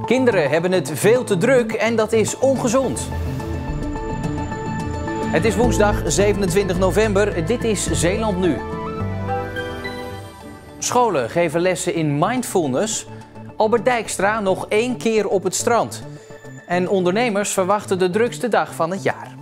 Kinderen hebben het veel te druk en dat is ongezond. Het is woensdag 27 november. Dit is Zeeland Nu. Scholen geven lessen in mindfulness. Albert Dijkstra nog 1 keer op het strand. En ondernemers verwachten de drukste dag van het jaar.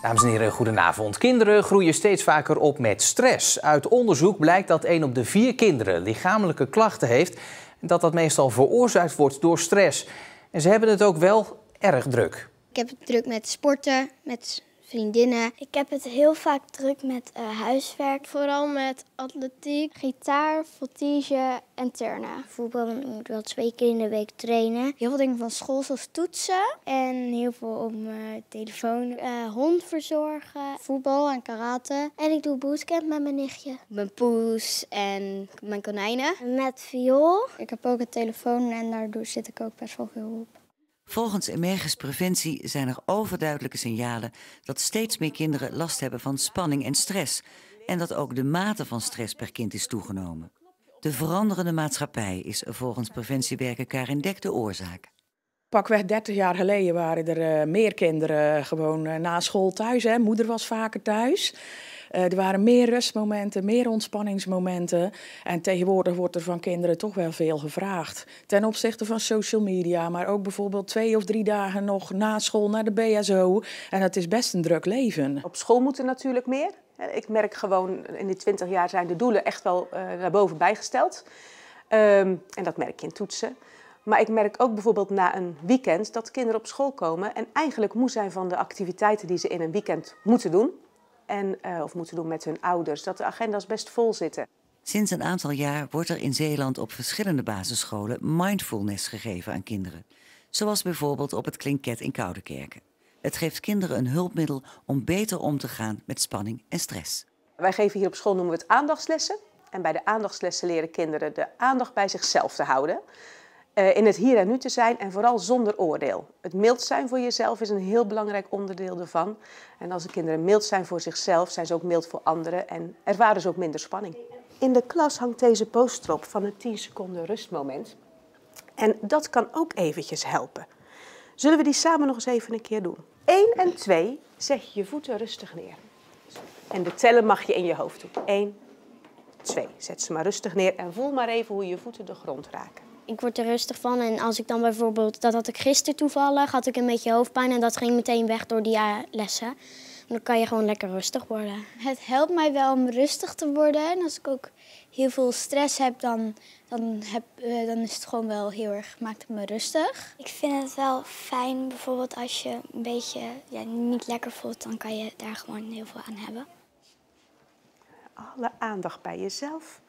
Dames en heren, goedenavond. Kinderen groeien steeds vaker op met stress. Uit onderzoek blijkt dat 1 op de 4 kinderen lichamelijke klachten heeft. En dat meestal veroorzaakt wordt door stress. En ze hebben het ook wel erg druk. Ik heb het druk met sporten, met vriendinnen. Ik heb het heel vaak druk met huiswerk. Vooral met atletiek, gitaar, voltige en turnen. Voetbal moet ik wel 2 keer in de week trainen. Heel veel dingen van school, zoals toetsen. En heel veel op mijn telefoon. Hond verzorgen, voetbal en karate. En ik doe bootcamp met mijn nichtje. Mijn poes en mijn konijnen. Met viool. Ik heb ook een telefoon en daardoor zit ik ook best wel veel op. Volgens Emergus Preventie zijn er overduidelijke signalen dat steeds meer kinderen last hebben van spanning en stress. En dat ook de mate van stress per kind is toegenomen. De veranderende maatschappij is volgens preventiewerker Karin Dek de oorzaak. Pakweg 30 jaar geleden waren er meer kinderen gewoon na school thuis. Hè. Moeder was vaker thuis. Er waren meer rustmomenten, meer ontspanningsmomenten. En tegenwoordig wordt er van kinderen toch wel veel gevraagd. Ten opzichte van social media, maar ook bijvoorbeeld 2 of 3 dagen nog na school naar de BSO. En het is best een druk leven. Op school moet er natuurlijk meer. Ik merk gewoon, in die 20 jaar zijn de doelen echt wel naar boven bijgesteld. En dat merk je in toetsen. Maar ik merk ook bijvoorbeeld na een weekend dat kinderen op school komen en eigenlijk moe zijn van de activiteiten die ze in een weekend moeten doen. Of moeten doen met hun ouders, dat de agenda's best vol zitten. Sinds een aantal jaar wordt er in Zeeland op verschillende basisscholen mindfulness gegeven aan kinderen. Zoals bijvoorbeeld op het Klinket in Koudekerke. Het geeft kinderen een hulpmiddel om beter om te gaan met spanning en stress. Wij geven hier op school, noemen we het aandachtslessen. En bij de aandachtslessen leren kinderen de aandacht bij zichzelf te houden. In het hier en nu te zijn en vooral zonder oordeel. Het mild zijn voor jezelf is een heel belangrijk onderdeel ervan. En als de kinderen mild zijn voor zichzelf, zijn ze ook mild voor anderen en ervaren ze ook minder spanning. In de klas hangt deze poster op van het 10 seconden rustmoment. En dat kan ook eventjes helpen. Zullen we die samen nog eens even een keer doen? 1 en 2, zet je je voeten rustig neer. En de tellen mag je in je hoofd doen. 1, 2, zet ze maar rustig neer en voel maar even hoe je voeten de grond raken. Ik word er rustig van en als ik dan bijvoorbeeld, dat had ik gisteren toevallig, had ik een beetje hoofdpijn en dat ging meteen weg door die lessen. Dan kan je gewoon lekker rustig worden. Het helpt mij wel om rustig te worden en als ik ook heel veel stress heb, dan is het gewoon wel heel erg, maakt het me rustig. Ik vind het wel fijn, bijvoorbeeld als je een beetje niet lekker voelt, dan kan je daar gewoon heel veel aan hebben. Alle aandacht bij jezelf.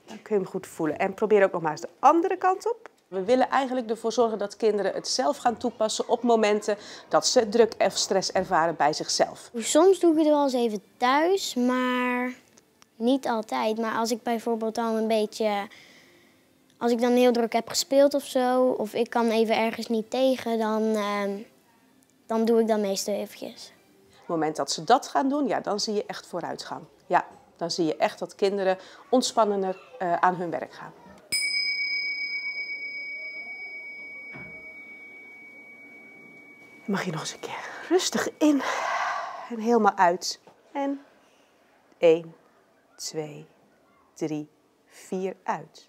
Dan kun je hem goed voelen. En probeer ook nog maar eens de andere kant op. We willen eigenlijk ervoor zorgen dat kinderen het zelf gaan toepassen op momenten dat ze druk of stress ervaren bij zichzelf. Soms doe ik het wel eens even thuis, maar niet altijd. Maar als ik bijvoorbeeld dan als ik dan heel druk heb gespeeld of zo, of ik kan even ergens niet tegen, dan doe ik dat meestal eventjes. Op het moment dat ze dat gaan doen, ja, dan zie je echt vooruitgang. Ja. Dan zie je echt dat kinderen ontspannender aan hun werk gaan. Dan mag je nog eens een keer rustig in en helemaal uit. En 1, 2, 3, 4 uit.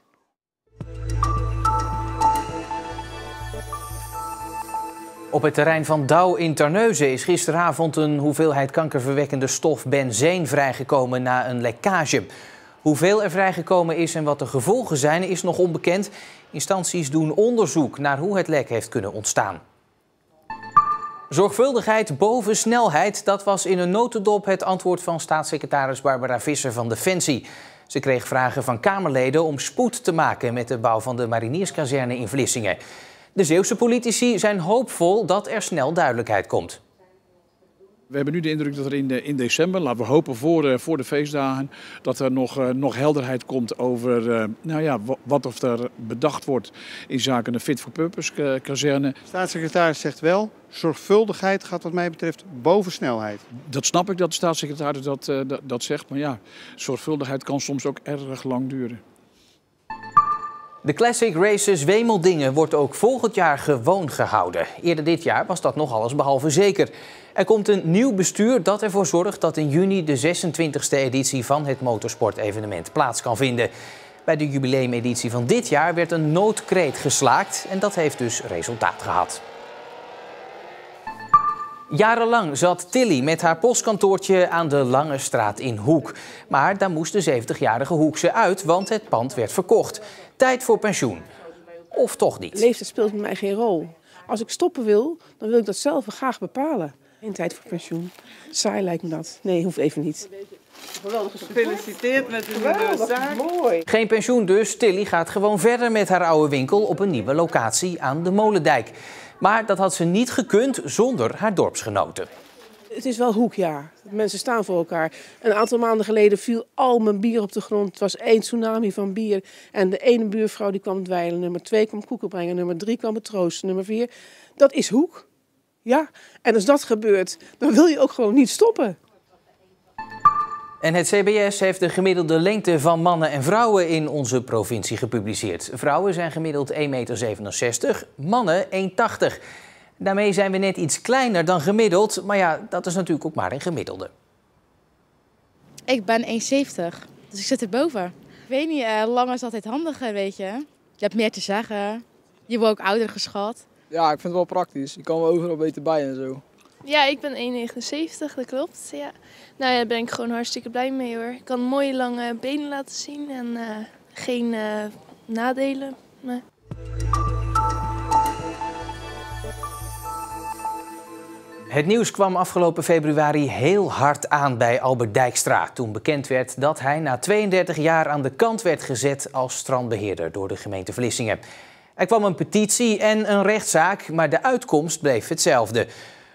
Op het terrein van Douw in Terneuzen is gisteravond een hoeveelheid kankerverwekkende stof benzeen vrijgekomen na een lekkage. Hoeveel er vrijgekomen is en wat de gevolgen zijn is nog onbekend. Instanties doen onderzoek naar hoe het lek heeft kunnen ontstaan. Zorgvuldigheid boven snelheid, dat was in een notendop het antwoord van staatssecretaris Barbara Visser van Defensie. Ze kreeg vragen van Kamerleden om spoed te maken met de bouw van de Marinierskazerne in Vlissingen. De Zeeuwse politici zijn hoopvol dat er snel duidelijkheid komt. We hebben nu de indruk dat er in december, laten we hopen voor de feestdagen, dat er nog helderheid komt over wat er bedacht wordt in zaken de fit-for-purpose kazerne. De staatssecretaris zegt wel, zorgvuldigheid gaat wat mij betreft boven snelheid. Dat snap ik dat de staatssecretaris dat zegt, maar ja, zorgvuldigheid kan soms ook erg lang duren. De Classic Races Wemeldingen wordt ook volgend jaar gewoon gehouden. Eerder dit jaar was dat nog allesbehalve zeker. Er komt een nieuw bestuur dat ervoor zorgt dat in juni de 26e editie van het motorsportevenement plaats kan vinden. Bij de jubileumeditie van dit jaar werd een noodkreet geslaakt en dat heeft dus resultaat gehad. Jarenlang zat Tilly met haar postkantoortje aan de Lange Straat in Hoek. Maar daar moest de 70-jarige Hoekse uit, want het pand werd verkocht. Tijd voor pensioen. Of toch niet? Leeftijd speelt bij mij geen rol. Als ik stoppen wil, dan wil ik dat zelf graag bepalen. Geen tijd voor pensioen. Saai lijkt me dat. Nee, hoeft even niet. Gefeliciteerd met uw nieuwe zaak. Mooi. Geen pensioen dus. Tilly gaat gewoon verder met haar oude winkel op een nieuwe locatie aan de Molendijk. Maar dat had ze niet gekund zonder haar dorpsgenoten. Het is wel Hoekjaar. Mensen staan voor elkaar. Een aantal maanden geleden viel al mijn bier op de grond. Het was 1 tsunami van bier. En de ene buurvrouw die kwam dweilen. Nummer 2 kwam koeken brengen. Nummer 3 kwam het troosten. Nummer 4. Dat is Hoek. Ja. En als dat gebeurt, dan wil je ook gewoon niet stoppen. En het CBS heeft de gemiddelde lengte van mannen en vrouwen in onze provincie gepubliceerd. Vrouwen zijn gemiddeld 1,67 meter, mannen 1,80 meter. Daarmee zijn we net iets kleiner dan gemiddeld, maar ja, dat is natuurlijk ook maar een gemiddelde. Ik ben 1,70, dus ik zit erboven. Ik weet niet, langer is altijd handiger, weet je. Je hebt meer te zeggen, je wordt ook ouder geschat. Ja, ik vind het wel praktisch. Je kan me overal beter bij en zo. Ja, ik ben 1,79, dat klopt. Ja. Nou ja, daar ben ik gewoon hartstikke blij mee hoor. Ik kan mooie lange benen laten zien en geen nadelen. Nee. Het nieuws kwam afgelopen februari heel hard aan bij Albert Dijkstra. Toen bekend werd dat hij na 32 jaar aan de kant werd gezet als strandbeheerder door de gemeente Vlissingen. Er kwam een petitie en een rechtszaak, maar de uitkomst bleef hetzelfde.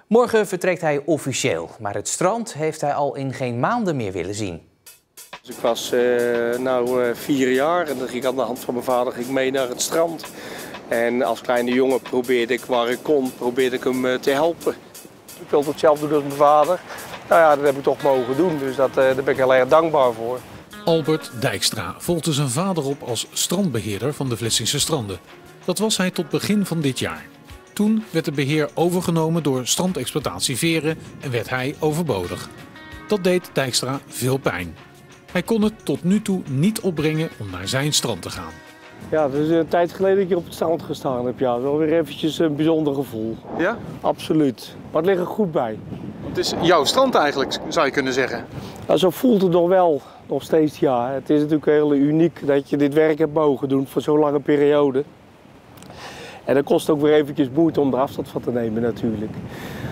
Morgen vertrekt hij officieel, maar het strand heeft hij al in geen maanden meer willen zien. Dus ik was 4 jaar en dan ging ik aan de hand van mijn vader mee naar het strand. En als kleine jongen probeerde ik waar ik kon, hem te helpen. Ik wilde hetzelfde doen als mijn vader. Nou ja, dat heb ik toch mogen doen, dus daar ben ik heel erg dankbaar voor. Albert Dijkstra volgde zijn vader op als strandbeheerder van de Vlissingse stranden. Dat was hij tot begin van dit jaar. Toen werd het beheer overgenomen door Strandexploitatie Veren en werd hij overbodig. Dat deed Dijkstra veel pijn. Hij kon het tot nu toe niet opbrengen om naar zijn strand te gaan. Ja, het is een tijd geleden dat ik hier op het strand gestaan heb. Ja, wel weer eventjes een bijzonder gevoel. Ja? Absoluut. Maar het ligt er goed bij. Het is jouw strand eigenlijk, zou je kunnen zeggen. Nou, zo voelt het nog wel, nog steeds ja. Het is natuurlijk heel uniek dat je dit werk hebt mogen doen voor zo'n lange periode. En dat kost ook weer eventjes moeite om er afstand van te nemen natuurlijk.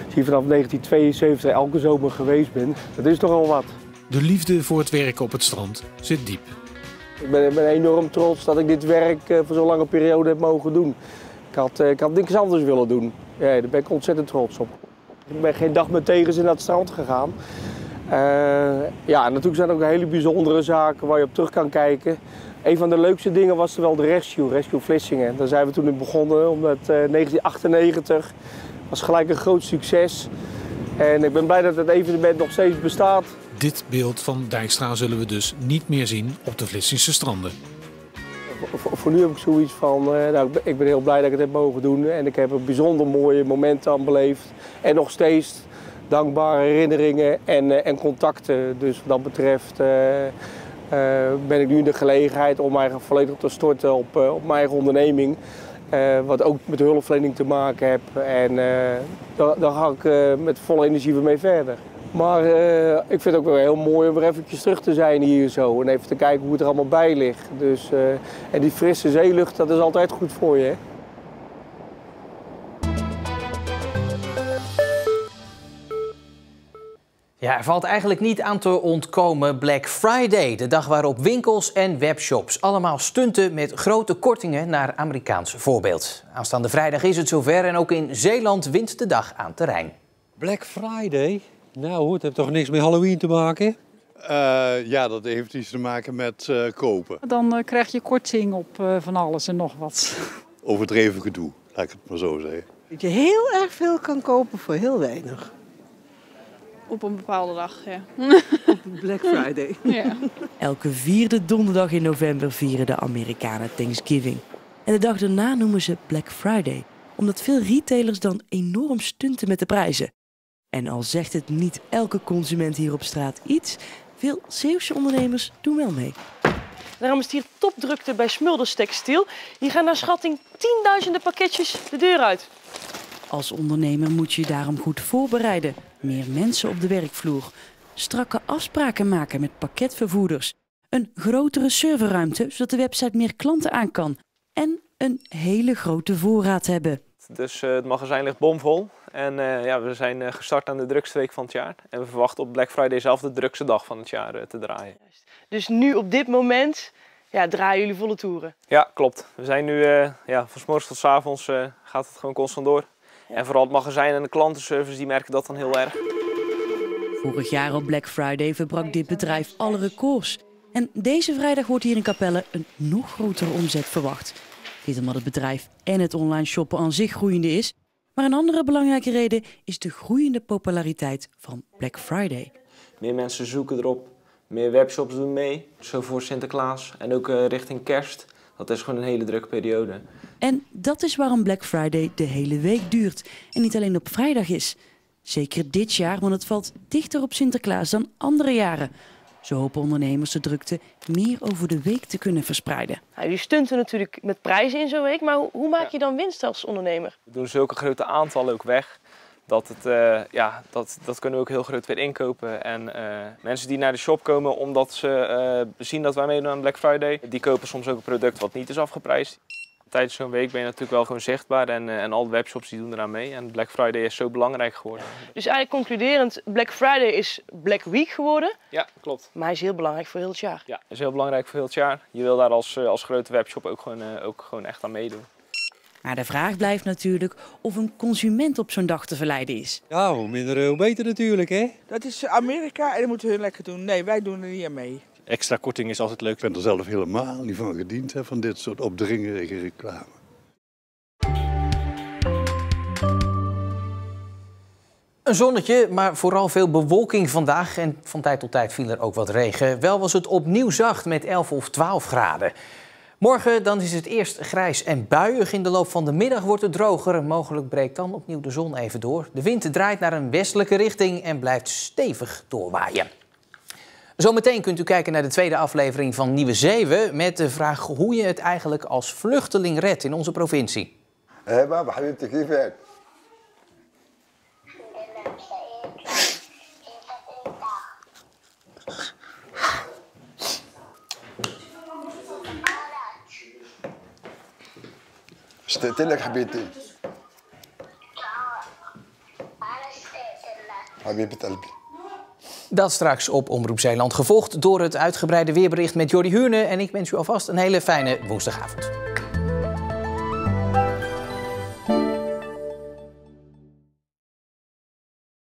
Als je vanaf 1972 elke zomer geweest bent, dat is toch al wat. De liefde voor het werken op het strand zit diep. Ik ben enorm trots dat ik dit werk voor zo'n lange periode heb mogen doen. Ik had niks anders willen doen. Ja, daar ben ik ontzettend trots op. Ik ben geen dag met tegenzin naar het strand gegaan. Ja, natuurlijk zijn er ook hele bijzondere zaken waar je op terug kan kijken. Een van de leukste dingen was er wel de Rescue Vlissingen. Daar zijn we toen in begonnen, omdat 1998 was gelijk een groot succes. En ik ben blij dat het evenement nog steeds bestaat. Dit beeld van Dijkstra zullen we dus niet meer zien op de Vlissingse stranden. Voor nu heb ik zoiets van, ik ben heel blij dat ik het heb mogen doen. En ik heb een bijzonder mooie momenten aan beleefd. En nog steeds dankbare herinneringen en contacten. Dus wat dat betreft ben ik nu in de gelegenheid om mij volledig te storten op mijn eigen onderneming. Wat ook met hulpverlening te maken heeft. En daar ga ik met volle energie weer mee verder. Maar ik vind het ook wel heel mooi om weer eventjes terug te zijn hier zo. En even te kijken hoe het er allemaal bij ligt. Dus, en die frisse zeelucht, dat is altijd goed voor je. Hè? Ja, er valt eigenlijk niet aan te ontkomen Black Friday. De dag waarop winkels en webshops allemaal stunten met grote kortingen naar Amerikaans voorbeeld. Aanstaande vrijdag is het zover en ook in Zeeland wint de dag aan terrein. Black Friday? Nou, het heeft toch niks met Halloween te maken? Ja, dat heeft iets te maken met kopen. Dan krijg je korting op van alles en nog wat. Overdreven gedoe, laat ik het maar zo zeggen. Dat je heel erg veel kan kopen voor heel weinig. Op een bepaalde dag, ja. Black Friday. Ja. Elke 4e donderdag in november vieren de Amerikanen Thanksgiving. En de dag daarna noemen ze Black Friday, omdat veel retailers dan enorm stunten met de prijzen. En al zegt het niet elke consument hier op straat iets, veel Zeeuwse ondernemers doen wel mee. Daarom is het hier topdrukte bij Smulders Textiel. Hier gaan naar schatting tienduizenden pakketjes de deur uit. Als ondernemer moet je je daarom goed voorbereiden. Meer mensen op de werkvloer. Strakke afspraken maken met pakketvervoerders. Een grotere serverruimte, zodat de website meer klanten aan kan. En een hele grote voorraad hebben. Dus het magazijn ligt bomvol. En we zijn gestart aan de drukste week van het jaar. En we verwachten op Black Friday zelf de drukste dag van het jaar te draaien. Dus nu op dit moment draaien jullie volle toeren? Ja, klopt. We zijn nu van 's morgens tot 's avonds gaat het gewoon constant door. Ja. En vooral het magazijn en de klantenservice die merken dat dan heel erg. Vorig jaar op Black Friday verbrak dit bedrijf alle records. En deze vrijdag wordt hier in Capelle een nog grotere omzet verwacht. Dit omdat het bedrijf en het online shoppen aan zich groeiende is. Maar een andere belangrijke reden is de groeiende populariteit van Black Friday. Meer mensen zoeken erop, meer webshops doen mee. Zo voor Sinterklaas en ook richting kerst. Dat is gewoon een hele drukke periode. En dat is waarom Black Friday de hele week duurt en niet alleen op vrijdag is. Zeker dit jaar, want het valt dichter op Sinterklaas dan andere jaren. Zo hopen ondernemers de drukte meer over de week te kunnen verspreiden. Jullie stunten natuurlijk met prijzen in zo'n week, maar hoe maak je dan winst als ondernemer? We doen zulke grote aantallen ook weg. Dat kunnen we ook heel groot weer inkopen. En mensen die naar de shop komen omdat ze zien dat wij meedoen aan Black Friday, die kopen soms ook een product wat niet is afgeprijsd. Tijdens zo'n week ben je natuurlijk wel gewoon zichtbaar en alle webshops die doen eraan mee. En Black Friday is zo belangrijk geworden. Dus eigenlijk concluderend, Black Friday is Black Week geworden. Ja, klopt. Maar hij is heel belangrijk voor heel het jaar. Ja, is heel belangrijk voor heel het jaar. Je wil daar als grote webshop ook gewoon echt aan meedoen. Maar de vraag blijft natuurlijk of een consument op zo'n dag te verleiden is. Ja, hoe minder hoe beter natuurlijk, hè? Dat is Amerika en dat moeten hun lekker doen. Nee, wij doen er niet aan mee. Extra korting is altijd leuk. Ik ben er zelf helemaal niet van gediend, van dit soort opdringerige reclame. Een zonnetje, maar vooral veel bewolking vandaag. En van tijd tot tijd viel er ook wat regen. Wel was het opnieuw zacht met 11 of 12 graden. Morgen dan is het eerst grijs en buiig. In de loop van de middag wordt het droger. Mogelijk breekt dan opnieuw de zon even door. De wind draait naar een westelijke richting en blijft stevig doorwaaien. Zometeen kunt u kijken naar de tweede aflevering van Nieuwe Zeeuwen met de vraag hoe je het eigenlijk als vluchteling redt in onze provincie. Hé baba, حبيبتي كيفك؟ اشتقت لك حبيبتي. حبيبة قلبي. Dat straks op Omroep Zeeland, gevolgd door het uitgebreide weerbericht met Jordi Huurne. En ik wens u alvast een hele fijne woensdagavond.